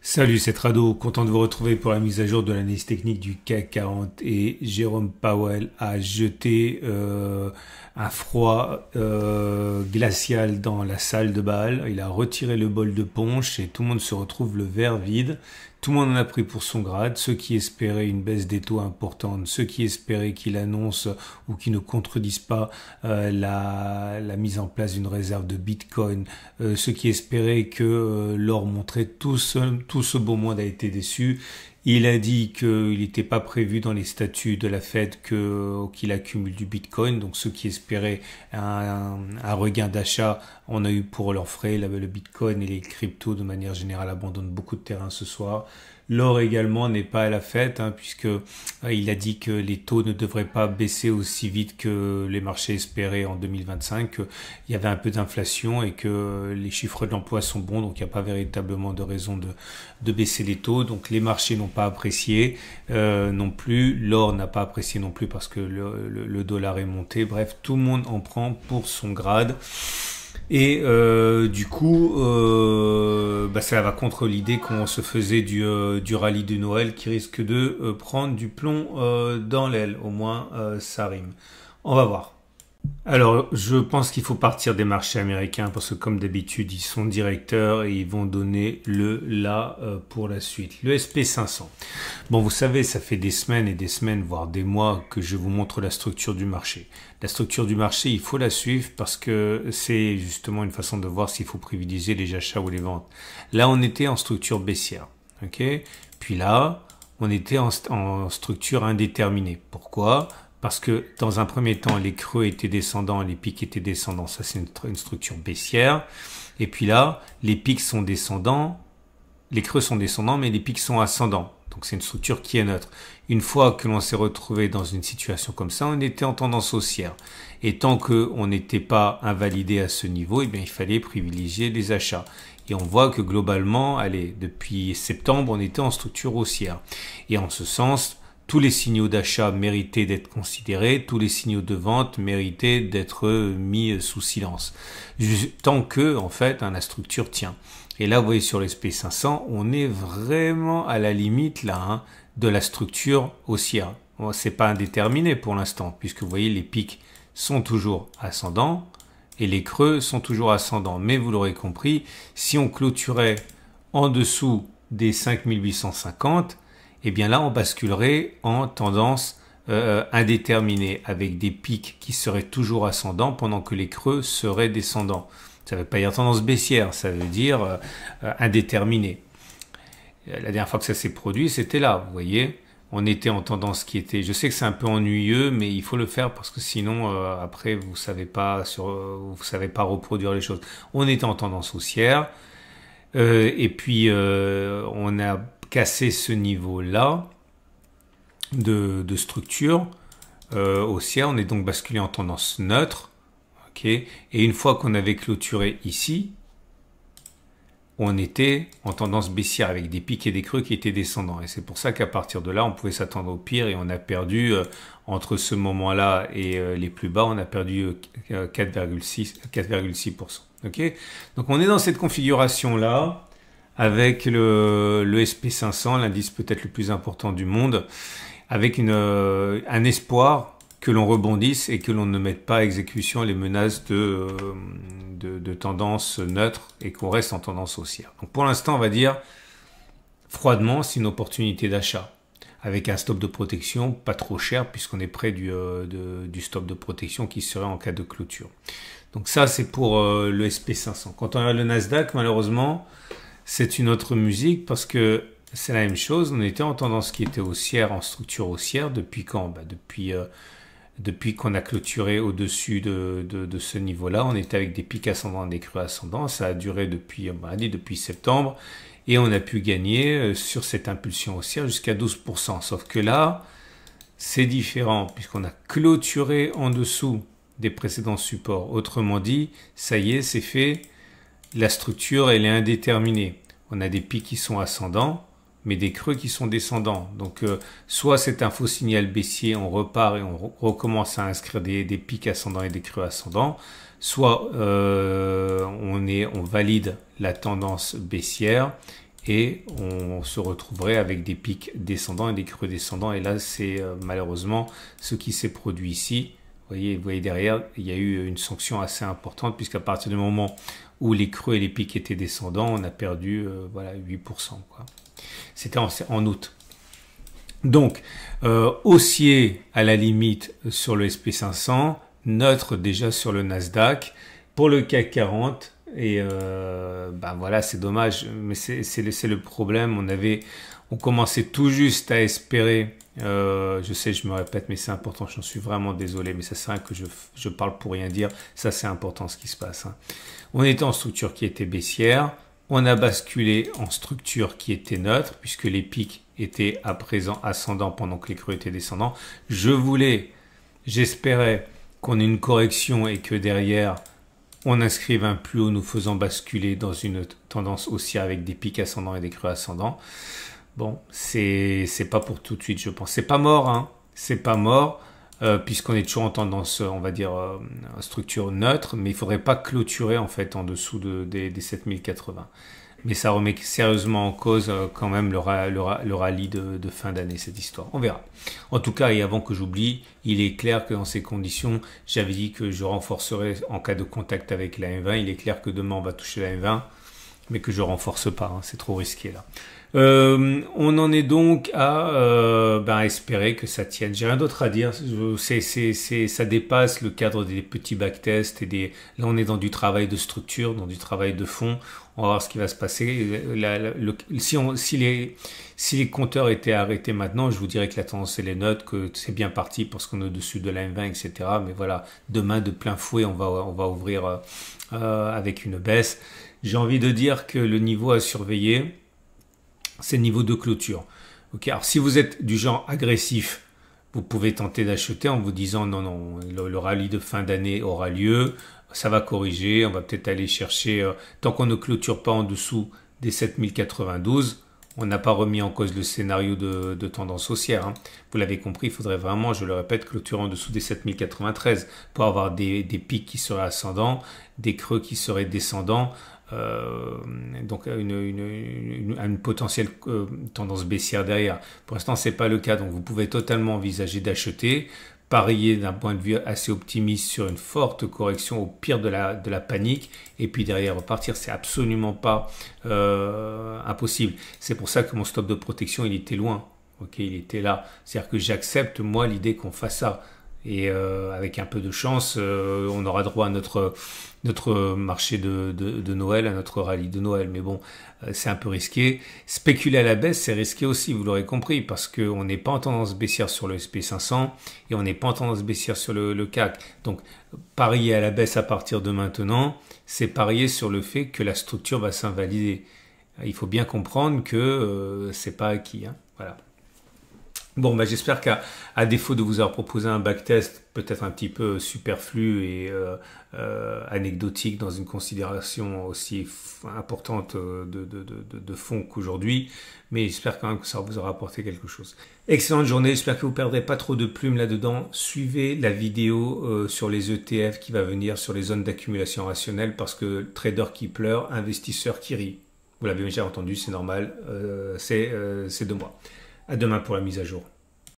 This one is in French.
Salut, c'est Rado, content de vous retrouver pour la mise à jour de l'analyse technique du CAC 40 et Jérôme Powell a jeté un froid glacial dans la salle de bal. Il a retiré le bol de punch et tout le monde se retrouve le verre vide. Tout le monde en a pris pour son grade, ceux qui espéraient une baisse des taux importante, ceux qui espéraient qu'il annonce ou qui ne contredisent pas la mise en place d'une réserve de Bitcoin, ceux qui espéraient que l'or montrait tout ce beau monde a été déçu. Il a dit qu'il n'était pas prévu dans les statuts de la Fed qu'il accumule du Bitcoin. Donc ceux qui espéraient un regain d'achat, on a eu pour leurs frais. Le Bitcoin et les cryptos de manière générale abandonnent beaucoup de terrain ce soir. L'or également n'est pas à la fête, puisque il a dit que les taux ne devraient pas baisser aussi vite que les marchés espéraient en 2025, qu'il y avait un peu d'inflation et que les chiffres de l'emploi sont bons, donc il n'y a pas véritablement de raison de baisser les taux. Donc les marchés n'ont pas apprécié non plus, l'or n'a pas apprécié non plus parce que le dollar est monté. Bref, tout le monde en prend pour son grade. Et du coup, ça va contre l'idée qu'on se faisait du rallye de Noël qui risque de prendre du plomb dans l'aile. Au moins, ça rime. On va voir. Alors, je pense qu'il faut partir des marchés américains parce que comme d'habitude, ils sont directeurs et ils vont donner le là pour la suite. Le SP500. Bon, vous savez, ça fait des semaines et des semaines, voire des mois que je vous montre la structure du marché. La structure du marché, il faut la suivre parce que c'est justement une façon de voir s'il faut privilégier les achats ou les ventes. Là, on était en structure baissière. Ok. Puis là, on était en structure indéterminée. Pourquoi ? Parce que dans un premier temps, les creux étaient descendants, les pics étaient descendants. Ça, c'est une structure baissière. Et puis là, les pics sont descendants, les creux sont descendants, mais les pics sont ascendants. Donc c'est une structure qui est neutre. Une fois que l'on s'est retrouvé dans une situation comme ça, on était en tendance haussière. Et tant qu'on n'était pas invalidé à ce niveau, il fallait privilégier les achats. Et on voit que globalement, depuis septembre, on était en structure haussière. Et en ce sens, tous les signaux d'achat méritaient d'être considérés, tous les signaux de vente méritaient d'être mis sous silence. Tant que, en fait, la structure tient. Et là, vous voyez sur l'SP500, on est vraiment à la limite là de la structure haussière. Bon, c'est pas indéterminé pour l'instant, puisque vous voyez les pics sont toujours ascendants et les creux sont toujours ascendants. Mais vous l'aurez compris, si on clôturait en dessous des 5850, eh bien là, on basculerait en tendance indéterminée avec des pics qui seraient toujours ascendants pendant que les creux seraient descendants. Ça ne veut pas dire tendance baissière, ça veut dire indéterminée. La dernière fois que ça s'est produit, c'était là, vous voyez. On était en tendance qui était... Je sais que c'est un peu ennuyeux, mais il faut le faire parce que sinon, après, vous savez pas reproduire les choses. On était en tendance haussière et puis on a casser ce niveau-là de structure haussière. On est donc basculé en tendance neutre. Okay. Et une fois qu'on avait clôturé ici, on était en tendance baissière avec des pics et des creux qui étaient descendants. Et c'est pour ça qu'à partir de là, on pouvait s'attendre au pire et on a perdu, entre ce moment-là et les plus bas, on a perdu 4,6%. Okay. Donc on est dans cette configuration-là avec le SP500, l'indice peut-être le plus important du monde, avec un espoir que l'on rebondisse et que l'on ne mette pas à exécution les menaces de tendance neutre et qu'on reste en tendance haussière. Donc pour l'instant, on va dire froidement, c'est une opportunité d'achat avec un stop de protection pas trop cher puisqu'on est près du stop de protection qui serait en cas de clôture. Donc ça, c'est pour le SP500. Quand on regarde le Nasdaq, malheureusement, c'est une autre musique parce que c'est la même chose. On était en tendance qui était haussière, en structure haussière. Depuis quand ? Depuis qu'on a clôturé au-dessus de ce niveau-là. On était avec des pics ascendants, des creux ascendants. Ça a duré depuis septembre. Et on a pu gagner sur cette impulsion haussière jusqu'à 12%. Sauf que là, c'est différent puisqu'on a clôturé en dessous des précédents supports. Autrement dit, ça y est, c'est fait. La structure, elle est indéterminée. On a des pics qui sont ascendants, mais des creux qui sont descendants. Donc, soit c'est un faux signal baissier, on repart et on recommence à inscrire des pics ascendants et des creux ascendants, soit on valide la tendance baissière et on se retrouverait avec des pics descendants et des creux descendants. Et là, c'est malheureusement ce qui s'est produit ici. Vous voyez derrière, il y a eu une sanction assez importante, puisqu'à partir du moment où les creux et les pics étaient descendants, on a perdu voilà, 8%, quoi. C'était en août. Donc, haussier à la limite sur le SP500, neutre déjà sur le Nasdaq. Pour le CAC 40, et ben voilà, c'est dommage, mais c'est le problème. On commençait tout juste à espérer, je sais, je me répète, mais c'est important, j'en suis vraiment désolé, mais ça sert à rien que je parle pour rien dire, ça c'est important ce qui se passe, hein. On était en structure qui était baissière, on a basculé en structure qui était neutre, puisque les pics étaient à présent ascendants pendant que les creux étaient descendants. J'espérais qu'on ait une correction et que derrière, on inscrive un plus haut nous faisant basculer dans une tendance haussière avec des pics ascendants et des creux ascendants. Bon, c'est pas pour tout de suite, je pense. C'est pas mort, hein. C'est pas mort, puisqu'on est toujours en tendance, on va dire, structure neutre, mais il faudrait pas clôturer en fait en dessous des 7080. Mais ça remet sérieusement en cause quand même le rallye de fin d'année, cette histoire. On verra. En tout cas, et avant que j'oublie, il est clair que dans ces conditions, j'avais dit que je renforcerai en cas de contact avec la M20. Il est clair que demain, on va toucher la M20, mais que je renforce pas, hein. C'est trop risqué là. On en est donc à espérer que ça tienne. J'ai rien d'autre à dire. Ça dépasse le cadre des petits backtests là on est dans du travail de structure, dans du travail de fond. On va voir ce qui va se passer. Si les compteurs étaient arrêtés maintenant, je vous dirais que la tendance elle est neutre, que c'est bien parti parce qu'on est au-dessus de la M20, etc. Mais voilà, demain de plein fouet, on va ouvrir avec une baisse. J'ai envie de dire que le niveau à surveiller, c'est le niveau de clôture. Okay, alors si vous êtes du genre agressif, vous pouvez tenter d'acheter en vous disant non, le rallye de fin d'année aura lieu, ça va corriger, on va peut-être aller chercher, tant qu'on ne clôture pas en dessous des 7092, on n'a pas remis en cause le scénario de tendance haussière, hein. Vous l'avez compris, il faudrait vraiment, je le répète, clôturer en dessous des 7093 pour avoir des pics qui seraient ascendants, des creux qui seraient descendants. Donc une potentielle tendance baissière derrière. Pour l'instant, c'est pas le cas, donc vous pouvez totalement envisager d'acheter, parier d'un point de vue assez optimiste sur une forte correction au pire de la panique, et puis derrière repartir. C'est absolument pas impossible. C'est pour ça que mon stop de protection, il était loin. Ok, il était là. C'est-à-dire que j'accepte moi l'idée qu'on fasse ça. Et avec un peu de chance, on aura droit à notre marché de Noël, à notre rallye de Noël. Mais bon, c'est un peu risqué. Spéculer à la baisse, c'est risqué aussi, vous l'aurez compris, parce qu'on n'est pas en tendance baissière sur le SP500 et on n'est pas en tendance baissière sur le CAC. Donc, parier à la baisse à partir de maintenant, c'est parier sur le fait que la structure va s'invalider. Il faut bien comprendre que c'est pas acquis, hein. Voilà. Bon, bah, j'espère qu'à défaut de vous avoir proposé un backtest peut-être un petit peu superflu et anecdotique dans une considération aussi importante de fond qu'aujourd'hui, mais j'espère quand même que ça vous aura apporté quelque chose. Excellente journée, j'espère que vous ne perdrez pas trop de plumes là-dedans. Suivez la vidéo sur les ETF qui va venir sur les zones d'accumulation rationnelle, parce que trader qui pleure, investisseur qui rit. Vous l'avez déjà entendu, c'est normal, c'est de moi. À demain pour la mise à jour.